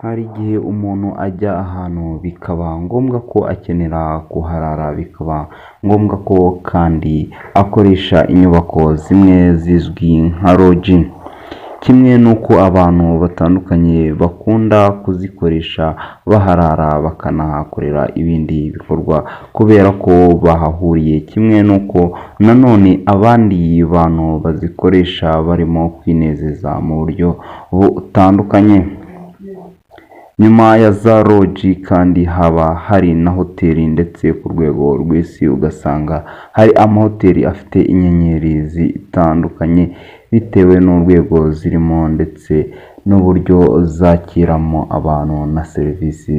Hari igihe umuntu ajya ahantu bikaba ngombwa ko akenera kuharara, bikaba ngombwa ko kandi akoresha inyubako zimwe zizwi nka loji. Kimwe n'uko abantu batandukanye bakunda kuzikoresha baharara bakanahakorera ibindi bikorwa kubera ko bahahuriye, kimwe n'uko nanone abandi bantu bazikoresha barimo kwinezeza mu buryo butandukanye. Nyuma ya za loji kandi haba hari na hoteli, ndetse ku rwego rw'isi ugasanga hari amahoteli afite inyenyeri zitandukanye bitewe n'urwego zirimo ndetse n'uburyo zakiramo abantu na serivisi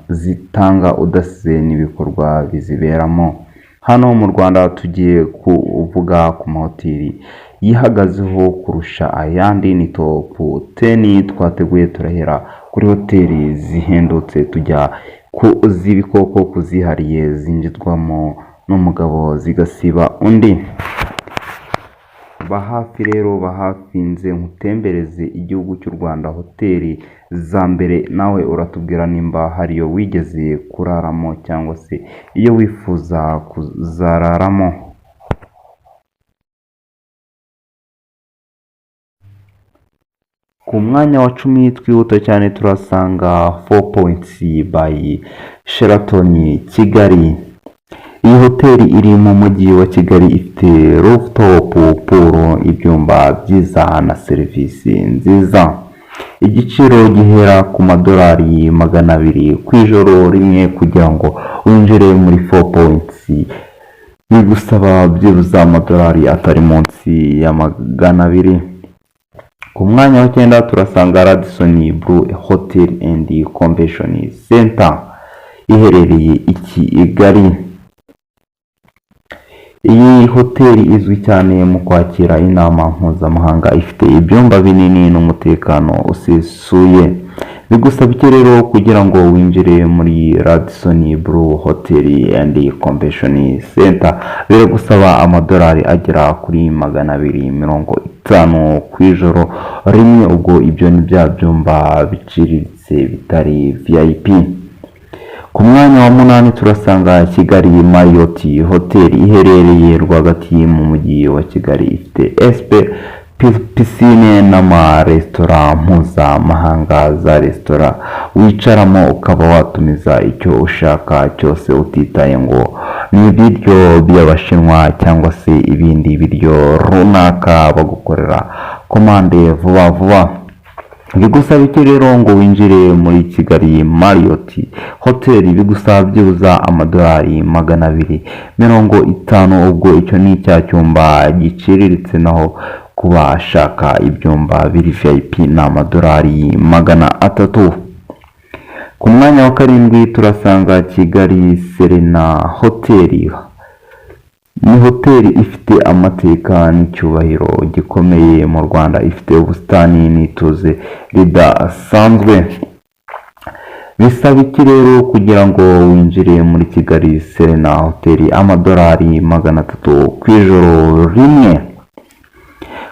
zitanga udasize n'ibikorwa biziberamo. Hano mu Rwanda tugiye kuvuga ku mahoteli yihagazeho kurusha ayandi, ni top 10 twateguye. Turahera kuri hoteli zihendutse tujya ku z'ibikoko, kuzihariye zinjizwamo n'umugabo zigasiba undi. Bahafi rero, bahafi nze nkutembereze igihugu cy'u Rwanda, hoteli za mbere nawe uratubwira nimba hariyo wigeze kuraramo cyangwa se iyo wifuza kuzararamo. Ku mwanya wa 10 twihuta cyane turasanga 4 Points by Sheraton Kigali. Iyi hoteli iri mu mujyi wa Kigali, ifite rooftop pool, ibyumba byiza na serivisi nziza. Igiciro gihera ku madolari 200 ku ijoro rimwe. Kugira ngo winjire muri 4 Points bigusaba byibuze amadolari atari munsi ya 200. Ku mwanya wa 9 turasanga Radisson Blu Hotel and Convention Center iherereye i Kigali. Iyi hoteli izwi cyane mu kwakira inama mpuzamahanga, ifite ibyumba binini n'umutekano usesuye. Bigusaba iki rero kugira ngo winjire muri Radisson Blu Hotel and Convention Center? Biragusaba amadolari agera kuri 250 ku ijoro rimwe, ubwo ibyo ni bya byumba biciriritse bitari VIP. Ku mwanya wa 8 turasanga Kigali Marriott Hotel iherereye rwagati mu mujyi wa Kigali, ifite piscine n'amaresitora mpuzamahanga. Za resitora wicaramo ukaba watumiza icyo ushaka cyose utitaye ngo ni ibiryo by'Abashinwa cyangwa se ibindi biryo runaka, bagukorera komande vuba vuba. Bigusaba iki rero ngo winjire muri Kigali Marriott Hotel? Bigusaba byibuza amadolari 250, ubwo icyo ni cya cyumba giciriritse, naho kuba ashaka ibyumba biri VIP ni amadolari 300. Ku mwanya wa 7 turasanga Kigali Serena Hotel. Ni hoteli ifite amateka n'icyubahiro gikomeye mu Rwanda, ifite ubusitani n'ituze ridasanzwe. Bisaba iki rero kugira ngo winjire muri Kigali Serena Hotel? Amadolari 300 ku ijoro rimwe.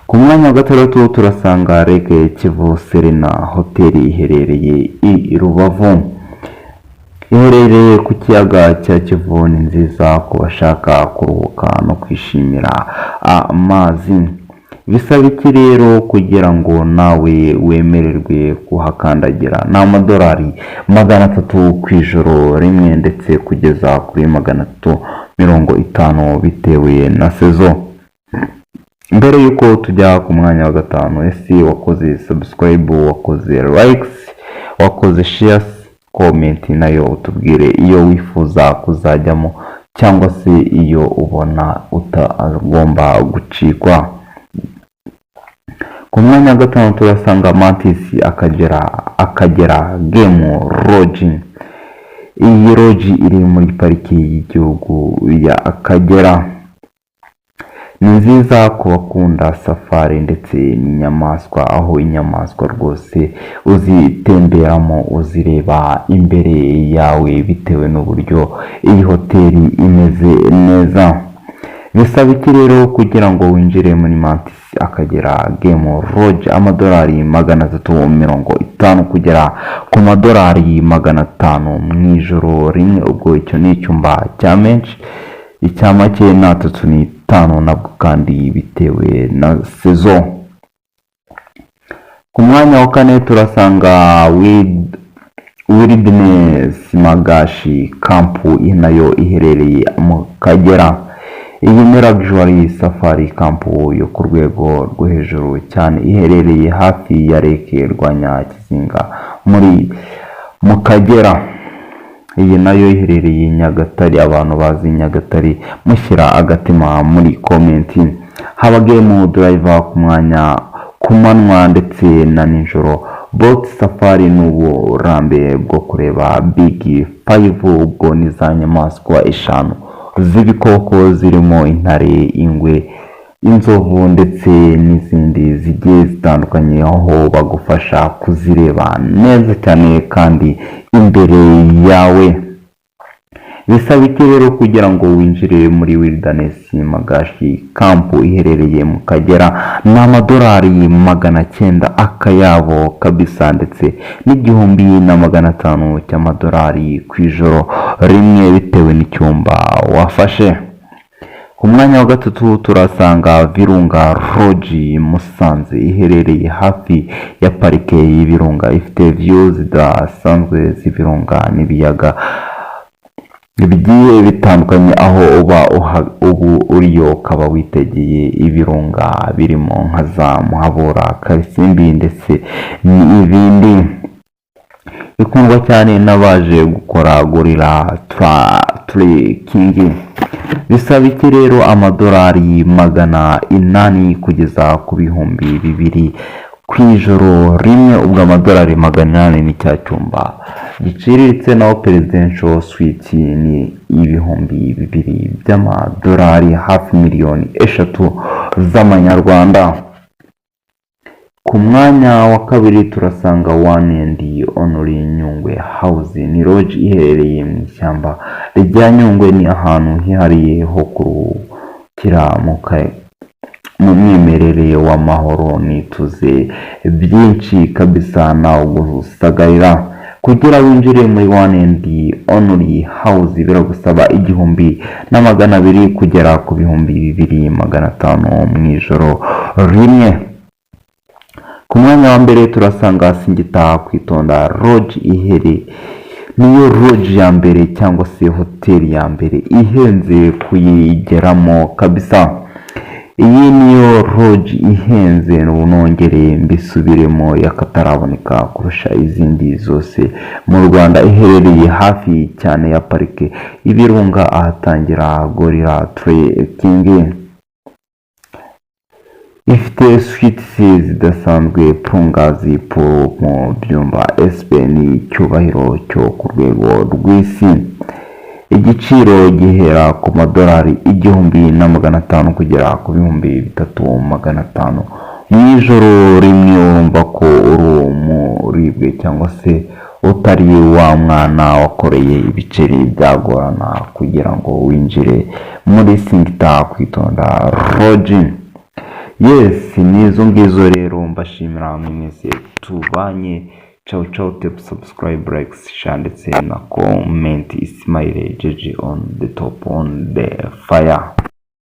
Ku mwanya wa 6 turasanga Lake Kivu Serena Hotel iherereye i Rubavu. Iherereye ku kiyaga cya Kivu, ni nziza ku bashaka kuruhuka no kwishimira amazi. Bisaba iki rero kugira ngo nawe wemererwe kuhakandagira? Ni amadolari 300 ku ijoro rimwe, ndetse kugeza kuri 350 bitewe na sezo. Mbere yuko tujya ku mwanya wa 5, ese wakoze subscribe, wakoze likes, wakoze shares, comment nayo utubwire iyo wifuza kuzajyamo cyangwa se iyo ubona utagomba gucikwa. Ku mwanya wa 5 turasanga Mantis Akagera Game Lodge. Iyi lodge iri muri pariki y'igihugu ya Akagera. Ni nziza ku bakunda safari ndetse n'inyamaswa, aho inyamaswa rwose uzitemberamo uzireba imbere yawe bitewe n'uburyo iyi hoteli imeze neza. Bisaba iki rero kugira ngo winjire muri Mantis Akagera Game Lodge amadolari 350 kugera ku madolari 500 mu ijoro rimwe. Ubwo icyo ni icyumba cya menshi, icya make na 35 nabwo kandi bitewe na season. Ku mwanya wa kane turasanga Wilderness Magashi Camp nayo iherereye mu Kagera. Iyi ni luxury safari camp yo ku rwego rwo hejuru cyane iherereye hafi ya Lake Rwanyakizinga mu Kagera. Iyi nayo iherereye Nyagatare. Abantu bazi Nyagatare mushyira agatima muri komenti. Haba Game Driver ku manywa ndetse na nijoro. Boat Safari n'uburambe bwo kureba Big 5 ubwo ni za nyamaswa 5 z'ibikoko zirimo intare, ingwe, inzovu ndetse n'izindi zigiye zitandukanye, aho bagufasha kuzireba neza cyane kandi imbere yawe. Bisaba iki rero kugira ngo winjire muri Wilderness Magashi Camp iherereye mu Kagera? Ni amadolari 900 akayabo kabisa, ndetse n'1500 cy'amadolari ku ijoro rimwe bitewe n'icyumba wafashe. Ku mwanya wa gatatu turasanga Virunga Lodge Musanze iherereye hafi ya parike y'Ibirunga, ifite views zidasanzwe z'ibirunga n'ibiyaga bigiye bitandukanye, aho ubu uriyo ukaba witegeye ibirunga birimo nka za Muhabura, Karisimbi ndetse n'ibindi. Bikundwa cyane n'abaje gukora gorilla trekking. Bisaba iki rero? Amadolari 800 kugeza ku bihumbi 2 ku ijoro rimwe. Ubwo amadolari 800 ni cya cyumba giciriritse, naho presidential suite ni ibihumbi 2 by'amadolari, hafi 3,000,000 z'amanyarwanda. Ku mwanya wa kabiri turasanga One and Only Nyungwe House. Ni lodge iherereye mu ishyamba rya Nyungwe. Ni ahantu hihariye ho kuruhukira mu mwimerere w'amahoro n'ituze byinshi kabisa nawe gusagarira. Kugira winjire muri One and Only House biragusaba 1,200 kugera ku 2,500 mu ijoro rimwe. Ku mwanya wa mbere turasanga Singita Kwitonda Lodge niyo lodge ya mbere cyangwa se hoteli ya mbere ihenze kuyigeramo kabisa. Iyi niyo lodge ihenze n'ubunongere mbisubiremo yakataraboneka kurusha izindi zose mu Rwanda, iherereye hafi cyane ya parike y'Ibirunga ahatangira gorilla trekking. Ifite suites zidasanzwe, pungazi pool mu byumba, SP ni icyubahiro cyo ku rwego rw'isi. Igiciro gihera ku madolari 1,500 kugera ku 3,500 mu ijoro rimwe. Urumva ko uri umuribwe cyangwa se utari wa mwana wakoreye ibiceri byagorana kugira ngo winjire muri Singita Kwitonda Lodge. Yes, nizo ngizo rero. Mbashimira mwese tubanye. Ciao ciao, tap subscribe, like, share ndetse na comment. Ismail JJ on the top on the fire.